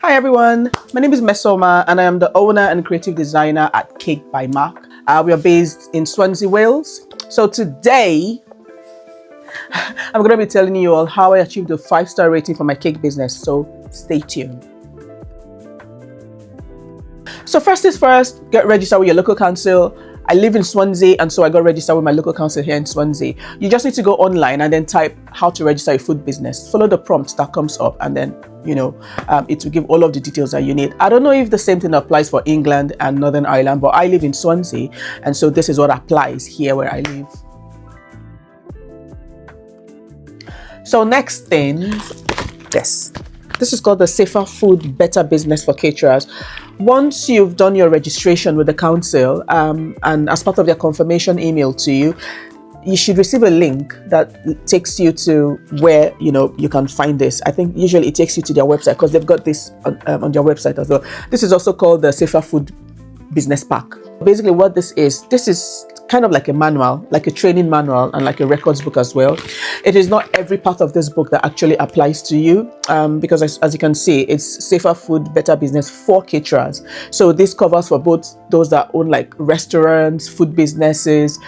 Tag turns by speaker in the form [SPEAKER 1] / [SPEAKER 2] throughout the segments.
[SPEAKER 1] Hi everyone, my name is Mesoma and I am the owner and creative designer at Cake by M.A.C. We are based in Swansea, Wales. So today, I'm going to be telling you all how I achieved a 5-star rating for my cake business, so stay tuned. So first is first, get registered with your local council. I live in Swansea, and so I got registered with my local council here in Swansea. You just need to go online and then type how to register a food business. Follow the prompt that comes up, and then it will give all of the details that you need. I don't know if the same thing applies for England and Northern Ireland, but I live in Swansea, and so this is what applies here where I live. So next thing, this is called the Safer Food Better Business for Caterers. Once you've done your registration with the council and as part of their confirmation email to you, you should receive a link that takes you to where you can find this. I think usually it takes you to their website because they've got this on their website as well. This is also called the Safer Food Business Pack. Basically what this is kind of like a manual, like a training manual and like a records book as well. It is not every part of this book that actually applies to you because as you can see, it's Safer Food Better Business for caterers. So this covers for both those that own like restaurants, food businesses,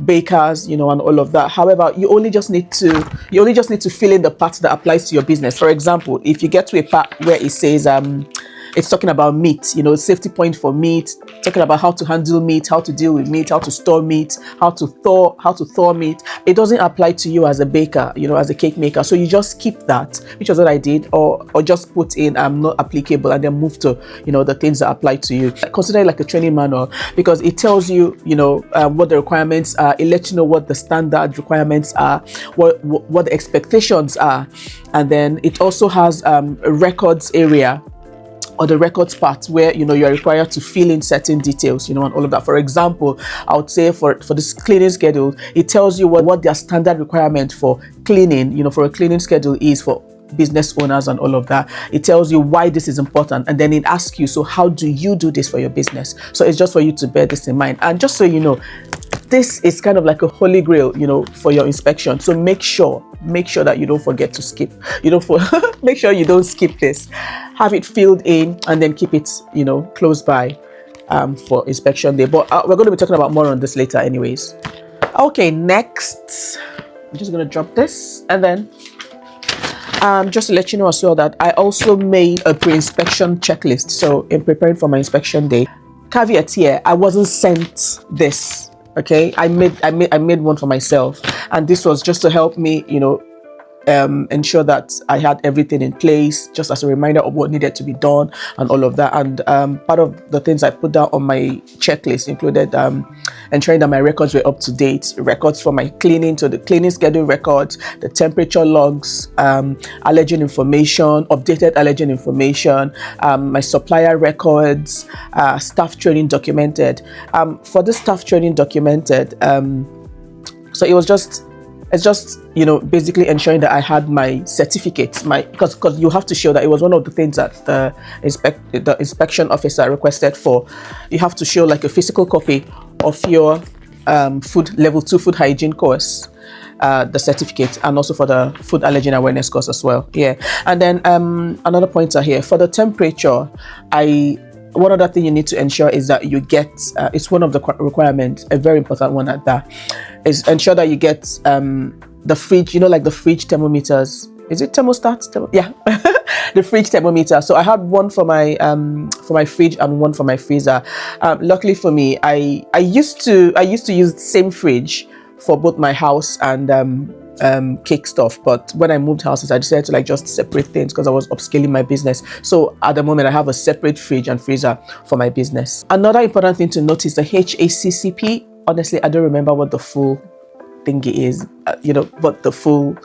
[SPEAKER 1] bakers, and all of that. However, you only just need to fill in the part that applies to your business. For example, if you get to a part where it says it's talking about meat, safety point for meat, talking about how to handle meat, how to deal with meat, how to store meat, how to thaw meat. It doesn't apply to you as a baker, as a cake maker. So you just keep that, which is what I did, or just put in not applicable and then move to, the things that apply to you. Consider it like a training manual because it tells you, what the requirements are. It lets you know what the standard requirements are, what the expectations are. And then it also has a records area, or the records part where you're required to fill in certain details, and all of that. For example, I would say for this cleaning schedule, it tells you what their standard requirement for cleaning, for a cleaning schedule is for business owners and all of that. It tells you why this is important, and then it asks you, so how do you do this for your business? So it's just for you to bear this in mind. And just so you know, this is kind of like a holy grail, for your inspection. So make sure that you don't forget to skip. Make sure you don't skip this. Have it filled in and then keep it, close by for inspection day. But we're going to be talking about more on this later anyways. Okay, next, I'm just going to drop this and then just to let you know as well that I also made a pre-inspection checklist. So in preparing for my inspection day, caveat here, I wasn't sent this. Okay, I made one for myself, and this was just to help me, ensure that I had everything in place, just as a reminder of what needed to be done and all of that. And part of the things I put down on my checklist included ensuring that my records were up to date, records for my cleaning, so the cleaning schedule records, the temperature logs, allergen information, updated allergen information, my supplier records, staff training documented. For the staff training documented, so it's just basically ensuring that I had my certificates, because you have to show that it was one of the things that the inspection officer requested for. You have to show like a physical copy of your food level 2 food hygiene course, the certificate, and also for the food allergen awareness course as well. Yeah, and then another pointer here for the temperature. One other thing you need to ensure is that you get, it's one of the requirements, a very important one at that, is ensure that you get the fridge, like the fridge thermometers. Is it thermostat? Yeah, the fridge thermometer. So I had one for my fridge and one for my freezer. Luckily for me, I used to use the same fridge for both my house and cake stuff, but when I moved houses, I decided to just separate things because I was upscaling my business. So at the moment, I have a separate fridge and freezer for my business. Another important thing to note is the HACCP. Honestly, I don't remember what the full thingy is, what the full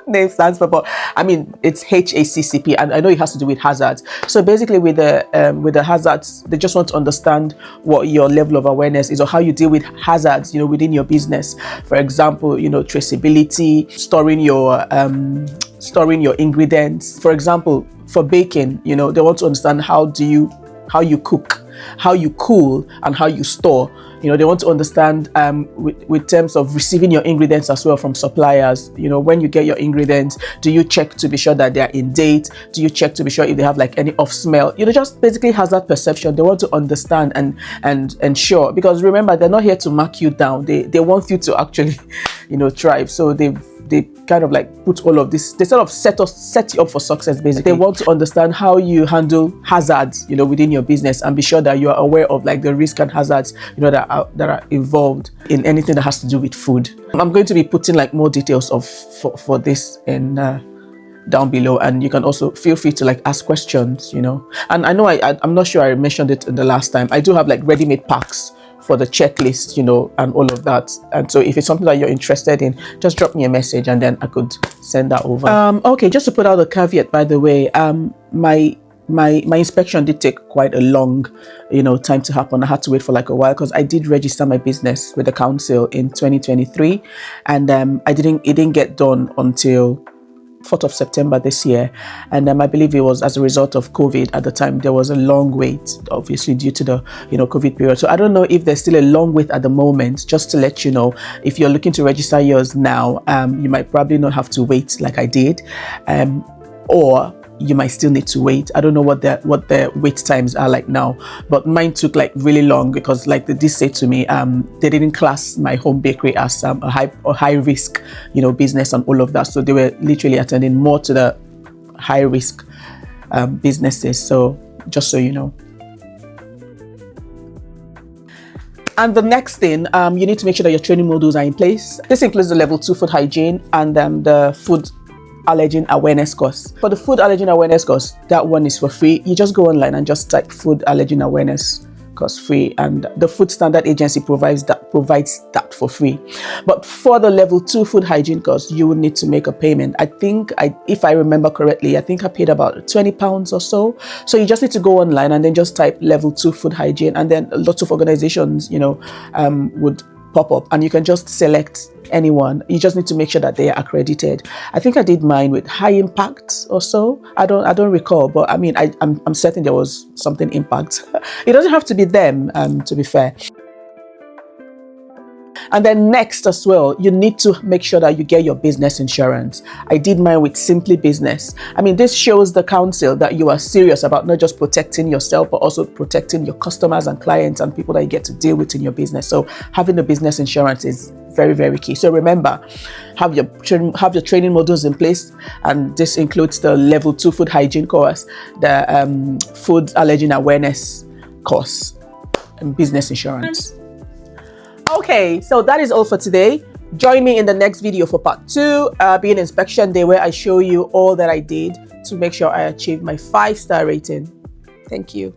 [SPEAKER 1] name stands for, but I mean it's HACCP, and I know it has to do with hazards. So basically with the hazards, they just want to understand what your level of awareness is or how you deal with hazards within your business. For example, traceability, storing your ingredients. For example, for baking, they want to understand how you cook. how you cool and how you store. They want to understand with terms of receiving your ingredients as well from suppliers. When you get your ingredients, do you check to be sure that they are in date? Do you check to be sure if they have like any off smell? Just basically has that perception. They want to understand and ensure, because remember, they're not here to mark you down. They want you to actually, thrive. So they kind of like put all of this, they sort of set you up for success basically. They want to understand how you handle hazards, within your business, and be sure that you are aware of like the risk and hazards, that are involved in anything that has to do with food. I'm going to be putting like more details for this in down below, and you can also feel free to like ask questions, and I know I'm not sure I mentioned it the last time. I do have like ready-made packs for the checklist, and all of that. And so if it's something that you're interested in, just drop me a message and then I could send that over. Okay, just to put out a caveat, by the way, my inspection did take quite a long, time to happen. I had to wait for like a while because I did register my business with the council in 2023, and it didn't get done until 4th of September this year. And I believe it was as a result of COVID. At the time, there was a long wait, obviously due to the COVID period. So I don't know if there's still a long wait at the moment. Just to let you know, if you're looking to register yours now, you might probably not have to wait like I did, or you might still need to wait. I don't know what the wait times are like now, but mine took like really long because like they did say to me, they didn't class my home bakery as a high risk, business and all of that. So they were literally attending more to the high risk businesses. So just so you know. And the next thing, you need to make sure that your training modules are in place. This includes the level 2 food hygiene and the food allergen awareness course. For the food allergen awareness course, that one is for free. You just go online and just type food allergen awareness course free, and the Food Standard Agency provides that for free. But for the level 2 food hygiene course, you will need to make a payment. If I remember correctly, I think I paid about £20 or so. So you just need to go online and then just type level 2 food hygiene, and then lots of organizations, would pop up, and you can just select anyone. You just need to make sure that they are accredited. I think I did mine with High Impact or so. I don't recall, but I mean, I'm certain there was something Impact. It doesn't have to be them, to be fair. And then next as well, you need to make sure that you get your business insurance. I did mine with Simply Business. I mean, this shows the council that you are serious about not just protecting yourself, but also protecting your customers and clients and people that you get to deal with in your business. So having the business insurance is very, very key. So remember, have your training modules in place, and this includes the level 2 food hygiene course, the food allergen awareness course, and business insurance. Okay, so that is all for today. Join me in the next video for part 2, being inspection day, where I show you all that I did to make sure I achieved my 5-star rating. Thank you.